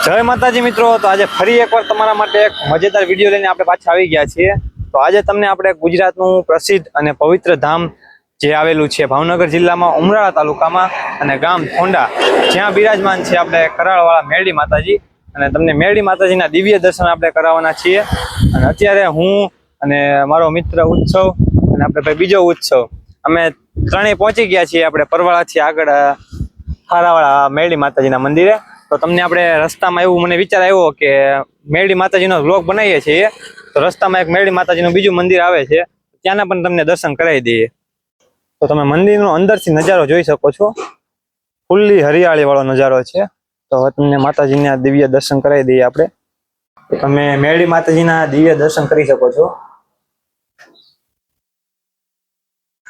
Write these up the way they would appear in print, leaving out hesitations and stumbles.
જય માતાજી મિત્રો। તો આજે ફરી એકવાર તમારા માટે એક મજેદાર વિડીયો લઈને આપણે પાછા આવી ગયા છીએ। તો આજે તમને આપણે ગુજરાતનું પ્રસિદ્ધ અને પવિત્ર ધામ જે આવેલું છે ભાવનગર જિલ્લામાં ઉમરાળા તાલુકામાં અને ગામ થોંડા, જ્યાં બિરાજમાન છે આપણે કરાળવાળા મેરડી માતાજી। અને તમને મેરડી માતાજીના દિવ્ય દર્શન આપણે કરાવવાના છીએ। અને અત્યારે હું અને મારો મિત્ર ઉત્સવ અને આપણે બીજો ઉત્સવ અમે ત્રણેય પહોંચી ગયા છીએ આપણે પરવાળાથી આગળ ખારાવાળા મેરડી માતાજીના મંદિરે। તો તમને આપણે રસ્તામાં એવું મને વિચાર આવ્યો કે મેરડી માતાજીનો વ્લોગ બનાવીએ છીએ, તો રસ્તામાં એક મેરડી માતાજીનું બીજું મંદિર આવે છે, ત્યાંના પણ તમને દર્શન કરાવી દઈએ। તો તમે મંદિરનો અંદરથી નજારો જોઈ શકો છો, ખુલ્લી હરિયાળી વાળો નજારો છે। તો હવે તમને માતાજીના દિવ્ય દર્શન કરાવી દઈએ આપણે। તો તમે મેરડી માતાજીના દિવ્ય દર્શન કરી શકો છો।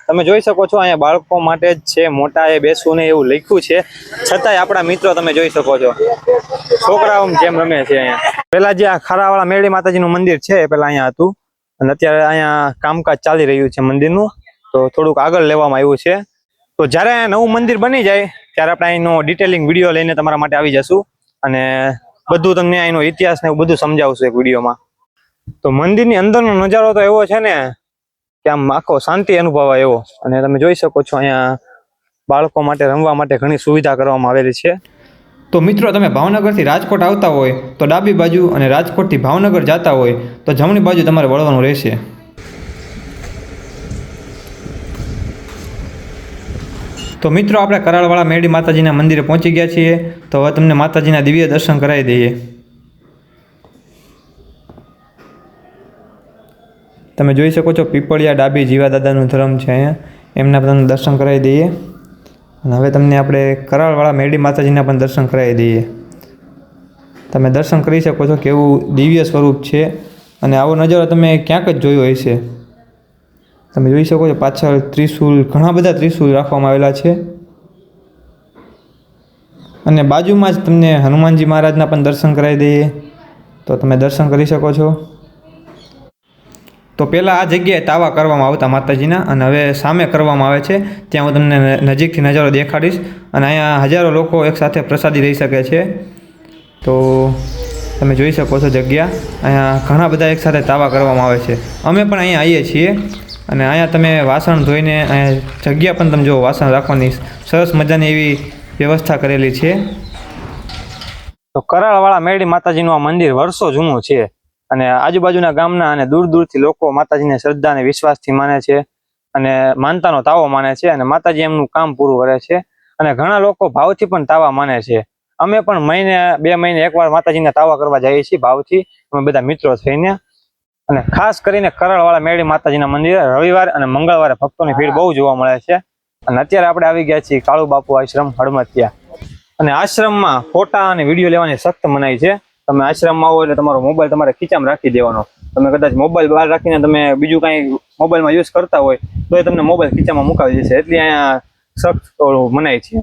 તમે જોઈ શકો છો અહીંયા બાળકો માટે જ છે, મોટા એ બેસવું નહીં એવું લખ્યું છે, છતાંય આપણા મિત્રો તમે જોઈ શકો છો છોકરાઓ જેમ રમે છે। અહીંયા પેલા જે આ ખારાવાળા મેરડી માતાજીનું મંદિર છે એ પેલા અહીંયા હતું, અને અત્યારે અહીંયા કામકાજ ચાલી રહ્યું છે મંદિરનું, તો થોડુંક આગળ લેવામાં આવ્યું છે। તો જ્યારે નવું મંદિર બની જાય ત્યારે આપણે અહીંનો ડિટેલિંગ વિડીયો લઈને તમારા માટે આવી જશું, અને બધું તમને અહીંનો ઇતિહાસ ને એવું બધું સમજાવશું એક વિડીયોમાં। તો મંદિરની અંદરનો નજારો તો એવો છે ને કે આમ આખો શાંતિ અનુભવાય એવો। અને તમે જોઈ શકો છો અહીંયા બાળકો માટે રમવા માટે ઘણી સુવિધા કરવામાં આવેલી છે। તો મિત્રો, તમે ભાવનગરથી રાજકોટ આવતા હોય તો ડાબી બાજુ, અને રાજકોટથી ભાવનગર જતા હોય તો જમણી બાજુ તમારે વળવાનું રહેશે। તો મિત્રો, આપણે કરાળવાળા મેરડી માતાજીના મંદિરે પહોંચી ગયા છીએ। તો હવે તમને માતાજીના દિવ્ય દર્શન કરાવી દઈએ। તમે જોઈ શકો છો પીપળિયા ડાબી જીવાદાદાનું ધર્મ છે અહીંયા, એમના તમને દર્શન કરાવી દઈએ। અને હવે તમને આપણે કરાળવાળા મેરડી માતાજીના પણ દર્શન કરાવી દઈએ। તમે દર્શન કરી શકો છો કેવું દિવ્ય સ્વરૂપ છે, અને આવો નજારો તમે ક્યાંક જ જોયો હશે। તમે જોઈ શકો છો પાછળ ત્રિશૂલ, ઘણા બધા ત્રિશૂલ રાખવામાં આવેલા છે, અને બાજુમાં જ તમને હનુમાનજી મહારાજના પણ દર્શન કરાવી દઈએ, તો તમે દર્શન કરી શકો છો। તો પહેલાં આ જગ્યાએ તાવા કરવામાં આવતા માતાજીના, અને હવે સામે કરવામાં આવે છે, ત્યાં હું તમને નજીકથી નજારો દેખાડીશ। અને અહીંયા હજારો લોકો એકસાથે પ્રસાદી રહી શકે છે। તો તમે જોઈ શકો છો જગ્યા, અહીંયા ઘણા બધા એકસાથે તાવા કરવામાં આવે છે। અમે પણ અહીંયા આવીએ છીએ, અને અહીંયા તમે વાસણ ધોઈને અહીંયા જગ્યા પણ તમે જો વાસણ રાખવાની સરસ મજાની એવી વ્યવસ્થા કરેલી છે। તો કરાળવાળા મેરડી માતાજીનું આ મંદિર વર્ષો જૂનું છે, અને આજુબાજુના ગામના અને દૂર દૂરથી લોકો માતાજીને શ્રદ્ધા અને વિશ્વાસથી માને છે, અને માનતાનો તાવો માને છે, અને માતાજી એમનું કામ પૂરું કરે છે। અને ઘણા લોકો ભાવથી પણ તાવા માને છે। અમે પણ મહિને 2 મહિને એકવાર માતાજીને તાવા કરવા જઈએ છીએ ભાવથી, અમે બધા મિત્રો થઈને। અને ખાસ કરીને કરાળવાળા મેરડી માતાજીના મંદિરે રવિવાર અને મંગળવારે ભક્તોની ભીડ બહુ જોવા મળે છે। અને અત્યારે આપણે આવી ગયા છીએ કાળુ બાપુ આશ્રમ હડમતિયા, અને આશ્રમમાં ફોટા અને વિડીયો લેવાની સખ્ત મનાઈ છે। તમે આશ્રમમાં આવો એટલે તમારો મોબાઈલ તમારે ખીચામાં રાખી દેવાનો। તમે કદાચ મોબાઈલ બહાર રાખીને તમે બીજું કાંઈ મોબાઈલમાં યુઝ કરતા હોય તો એ તમને મોબાઈલ ખીચામાં મુકાવી દેશે, એટલી અહીંયા સખ્ત મનાય છે।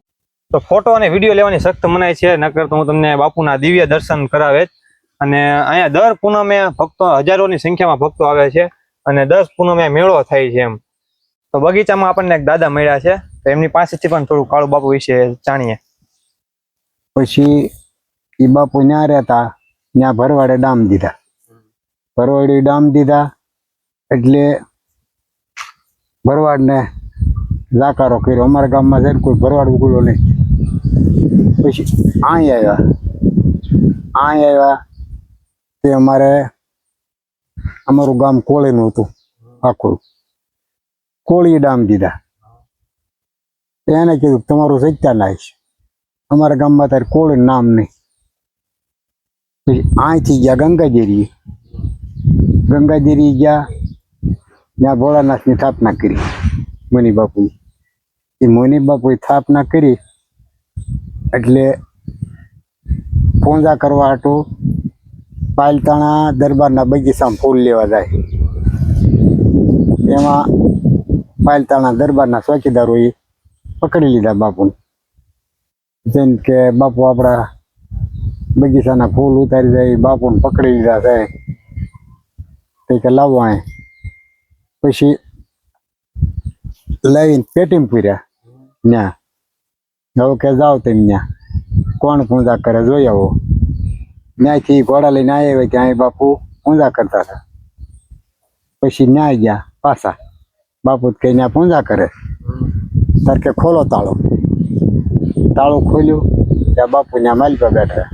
તો ફોટો અને વિડીયો લેવાની સખ્ત મનાય છે, નકર તો હું તમને બાપુના દિવ્ય દર્શન કરાવે જ। અને અહીંયા દર પૂનમે ભક્તો, હજારોની સંખ્યામાં ભક્તો આવે છે, અને 10 પૂનમે મેળો થાય છે એમ। તો બગીચામાં આપણને એક દાદા મળ્યા છે, તો એમની પાસેથી પણ થોડું કાળુ બાપુ વિશે જાણીએ। પછી એ બાપુ ત્યાં રહેતા, ત્યાં ભરવાડે ડામ દીધા, ભરવાડે ડામ દીધા એટલે ભરવાડને જાકારો કર્યો। અમારા ગામમાં જઈને કોઈ ભરવાડ ઉગડો નહીં। પછી અહીં આવ્યા તે અમારું ગામ કોળીનું હતું, આખું કોળી ડામ દીધા। એને કીધું તમારું સત્યા નાખ, અમારા ગામમાં તારે કોળીનું નામ નહીં। પછી અહીંથી ગયા ગંગાદેરી ગયા, ત્યાં ભોળાનાથની સ્થાપના કરી મુનિ બાપુ। એ મુનિ બાપુએ સ્થાપના કરી એટલે પૂજા કરવા હાટું પાલતાણા દરબારના બગીચામાં ફૂલ લેવા જાય। એમાં પાલતાણા દરબારના ચોકીદારોએ પકડી લીધા બાપુને, જેમ કે બાપુ આપણા બગીચાના ફૂલ ઉતારી જાય, બાપુને પકડી લીધા છે, તે કે લાવો અહીં। પછી લઈને પેટીમાં પૂર્યા ત્યાં, હવે કે જાઓ તમે ત્યાં કોણ પૂજા કરે જોઈ આવો। ત્યાંથી ઘોડા લઈને આવ્યા ત્યાં બાપુ પૂજા કરતા હતા. પછી ન્યાય ગયા પાછા, બાપુ કઈ ત્યાં પૂજા કરે. તાર કે ખોલો તાળો. તાળું ખોલ્યું, ત્યાં બાપુ ત્યાં માલિકા બેઠા.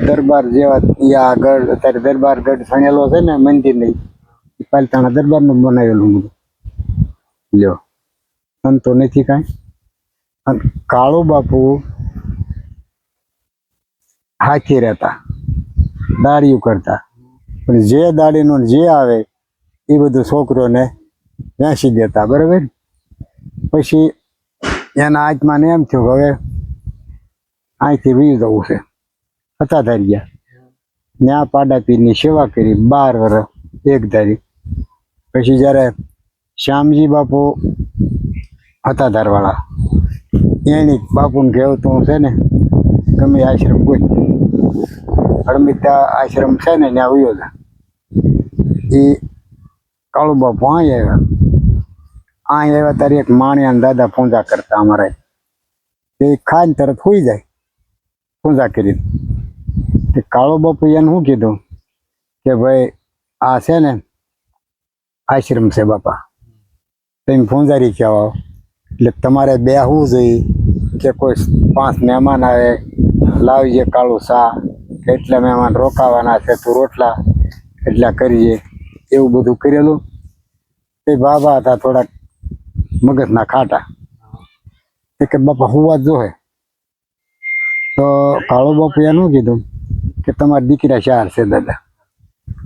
દરબાર જેવા ત્યાં ગઢ અત્યારે દરબાર ગઢ સણેલો છે ને મંદિર નહીં, પાલતાણા દરબારનું બનાવેલું બધું. લ્યો સંતો નથી કાંઈ. અને કાળુ બાપુ હાથી રહેતા, દાડિયું કરતા, પણ જે દાડીનું જે આવે એ બધું છોકરીઓને વેચી દેતા. બરાબર. પછી એના આત્માને એમ થયું કે હવે અહીંથી વી જવું છે. હતા ધારી ગયા ત્યાં પાડા પીરની સેવા કરી 12 વર્ષ એક ધારી. પછી જ્યારે શ્યામજી બાપુ હતા ધારવાળા, એની બાપુને કહેવતું છે ને ગમે આશ્રમ કોઈ અડમિતા આશ્રમ છે ને ત્યાં ઉયો હતા. એ કાળુ બાપુ અહીં આવ્યા ત્યારે એક માણિયા દાદા પૂજા કરતા અમારે. એ ખાઈને તરત હોઈ જાય પૂજા કરીને. તે કાળુ બાપુ એને શું કીધું કે ભાઈ આ છે ને આશ્રમ છે બાપા, તમે પૂંજારી કહેવાઓ એટલે તમારે બેહવું જોઈએ કે કોઈ 5 મહેમાન આવે લાવજે કાળું શા, કેટલા મહેમાન રોકાવાના છે તું રોટલા એટલા કરીએ, એવું બધું કરેલું. તે બાબા હતા થોડાક મગજના ખાટા. તે કે બાપા હુવા જ જોહે. તો કાળુ બાપુ એનું કીધું કે તમારા દીકરા 4 છે દાદા,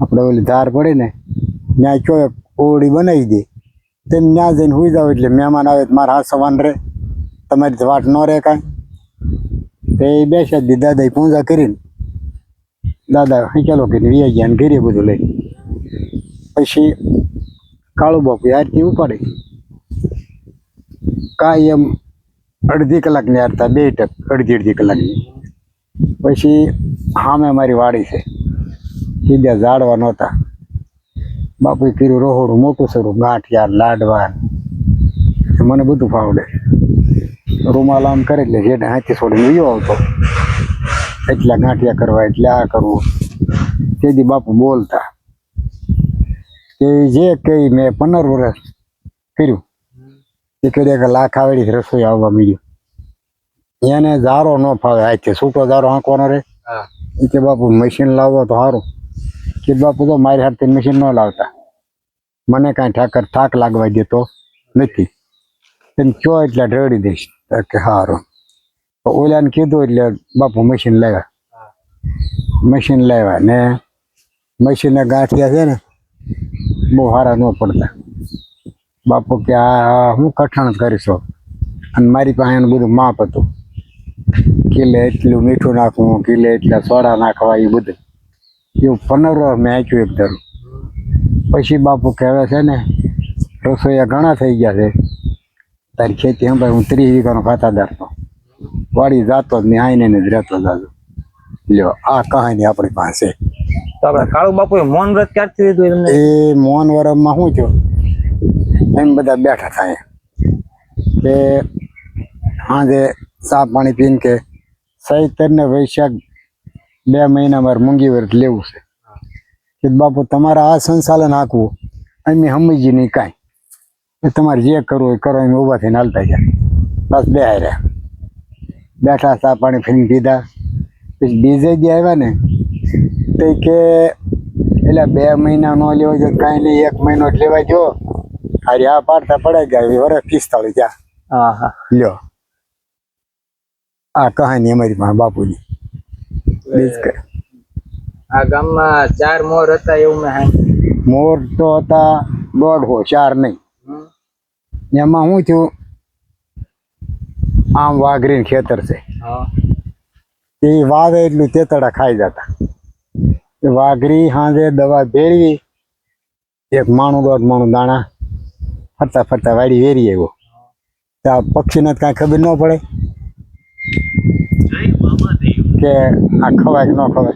આપણે ઓલી ધાર પડે ને ત્યાં કયો ઓળી બનાવી દે, તેમ ત્યાં જઈને સુઈ જાવ એટલે મહેમાન આવે મારા હાથ સવાન રહે, તમારી વાટ ન રહે કાંઈ. તે બેસ્યા દી દાદાએ પૂજા કરીને દાદા હિંચેલો કરીને વી ગયા ને ઘેરે બધું લઈ. પછી કાળુ બાપુ આરતી ઉપાડી. કાંઈ એમ અડધી કલાકની આરતા 2 ટક અડધી કલાકની. પછી સામે મારી વાડી છે, સીધા ઝાડવા નહોતા. બાપુએ કર્યું રોહોડું મોટું સરું, ગાંઠિયા લાડવા મને બધું ફાવડે. રૂમાલ આમ કરે એટલે જેને હાથી છોડીને વિયો આવતો, એટલા ગાંઠિયા કરવા એટલે આ કરવું. તેથી બાપુ બોલતા કે જે કઈ મેં 15 વર્ષ કર્યું એ કરી કે લાખ આવેડી રસોઈ આવવા મળ્યું. એને ઝારો ન ફાવે, હાથે છૂટો ઝારો હાંકવાનો રહે. એ કે બાપુ મશીન લાવો તો સારું. કે બાપુ તો મારી હાથથી મશીન ન લાવતા, મને કાંઈ ઠાકર થાક લાગવા દેતો નથી, તેમ કયો એટલે રડી દઈશ. કે સારું. તો ઓલાને કીધું એટલે બાપુ મશીન લાવ્યા. મશીન લાવ્યા ને મશીનના ગાંઠિયા છે ને બહુ સારા ન પડતા. બાપુ કે આ હું કઠણ કરીશો. અને મારી પાસે એનું બધું માપ હતું, કિલે એટલું મીઠું નાખવું, કિલે એટલા સોડા નાખવા, એ બધું એવું 15 વર્ષ મેં આંચ્યું એક ધરું. પછી બાપુ કહેવે છે ને રસોઈયા ઘણા થઈ ગયા છે, તારી ખેતી સંભાળ. હું 30 વીઘાનો ખાતાદાર હતો, વાડી જાતો જ નહીં, આઈને જ રહેતો જાજો. લ્યો આ કહાની આપણી પાસે. તો આપણે કાળુ બાપુએ મૌન વ્રત ક્યારથી લીધું એમને? એ મૌન વ્રતમાં શું થયું, એમ બધા બેઠા થાય કે સાંજે ચા પાણી પીને કે ચૈતર ને વૈશાખ 2 મહિના મારે મૂંગી વ્રત લેવું છે. કે બાપુ તમારે આ સંચાલન આખવું અમે સમજી નહીં કાંઈ, તમારે જે કરવું એ કરો. એમ ઊભા થઈને હાલતા ગયા. બસ બે હાર્યા બેઠા, ચા પાણી ફીને પીધા. પછી બીજે દી આવ્યા ને તે કે એટલે 2 મહિના ન લેવા જો કાંઈ નહીં, 1 મહિનો જ લેવા જો. અરે આ પાડતા પડાઈ ગયા વર્ષ 45 ત્યાં. હા હા. લ્યો આ કહાની અમારી પાસે બાપુની. આ ગામમાં 4 મોર હતા એવું મેં સાંભળ્યું. મોર તો હતા 1.5 4 નહીં. એમાં શું થયું, આમ વાઘરીને ખેતર છે, એ વાવે એટલું તેતડા ખાઈ જતા. એ વાઘરી સાંજે દવા ભેળવી, એક માણું 1.5 માણું દાણા ફરતા ફરતા વાડી વેરી આવ્યો. ત્યાં પક્ષીને કાંઈ ખબર ન પડે કે આ ખવાય કે ન ખવાય.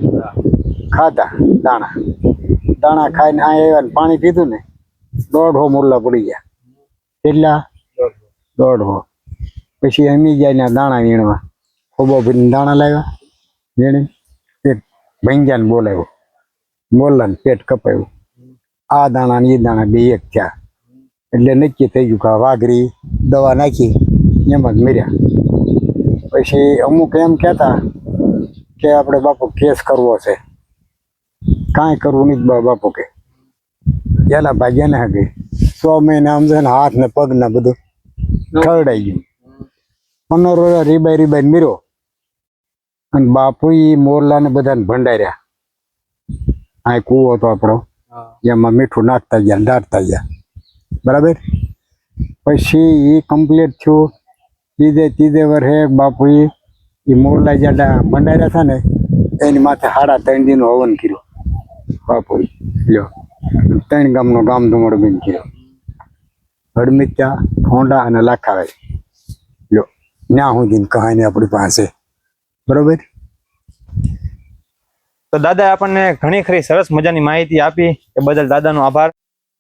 ખાધા દાણા, દાણા ખાઈને આ આવ્યા ને પાણી પીધું ને 1.5 મુરલા પડી ગયા. એટલા 1.5. પછી અમી ગયા દાણા વીણવા, ખોબો ભરીને દાણા લાવ્યા વીણી. એક ભંગ્યાને બોલાવ્યો, મોરલાને પેટ કપાયું. આ દાણા ને એ દાણા બે એક થયા એટલે નક્કી થઈ ગયું કે આ વાઘરી દવા નાખી એમ જ મર્યા. પછી અમુક એમ કહેતા કે આપણે બાપુ કેસ કરવો છે. કાંઈ કરવું નહીં બાપુ કે એલા ભાગ્યા ને ગઈ 100 મહિના આમ છે ને હાથ ને પગ ને બધું ખરડાઈ ગયું. 15 વર્ષ રીબાઈ મર્યો અને બાપુ ઈ મોરલા ને બધાને ભંડાર્યા. આ કૂવો હતો આપણો, એમાં મીઠું નાખતા ગયા, દાટતા ગયા, બરાબર. પછી એ કમ્પ્લીટ થયું. ત્રીજે વર્ષે બાપુ એ મોરલા જ્યાં ભંડાર્યા હતા ને એની માથે 3.5 દીનો હવન કર્યો બાપુ. લ્યો 3 ગામનો ગામ ધુમડો બીન કર્યો. હડમિત્યા, ઠોંડા અને લાખાવે. લ્યો ત્યાં સુધીની કહાની આપણી પાસે, બરોબર. તો દાદાએ આપણને ઘણી ખરી સરસ મજાની માહિતી આપી, એ બદલ દાદાનો આભાર.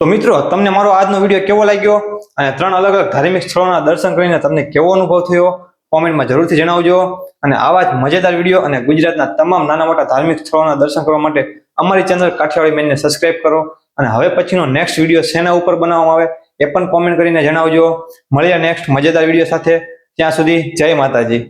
તો મિત્રો, તમને મારો આજનો વિડીયો કેવો લાગ્યો અને 3 અલગ અલગ ધાર્મિક સ્થળોના દર્શન કરીને તમને કેવો અનુભવ થયો કોમેન્ટમાં જરૂરથી જણાવજો. અને આવા જ મજેદાર વિડીયો અને ગુજરાતના તમામ નાના મોટા ધાર્મિક સ્થળોના દર્શન કરવા માટે અમારી ચેનલ કાઠિયાવાડી મેનને સબસ્ક્રાઇબ કરો. અને હવે પછીનો નેક્સ્ટ વિડીયો શેના ઉપર બનાવવામાં આવે એ પણ કોમેન્ટ કરીને જણાવજો. મળીએ નેક્સ્ટ મજેદાર વિડીયો સાથે. ત્યાં સુધી જય માતાજી.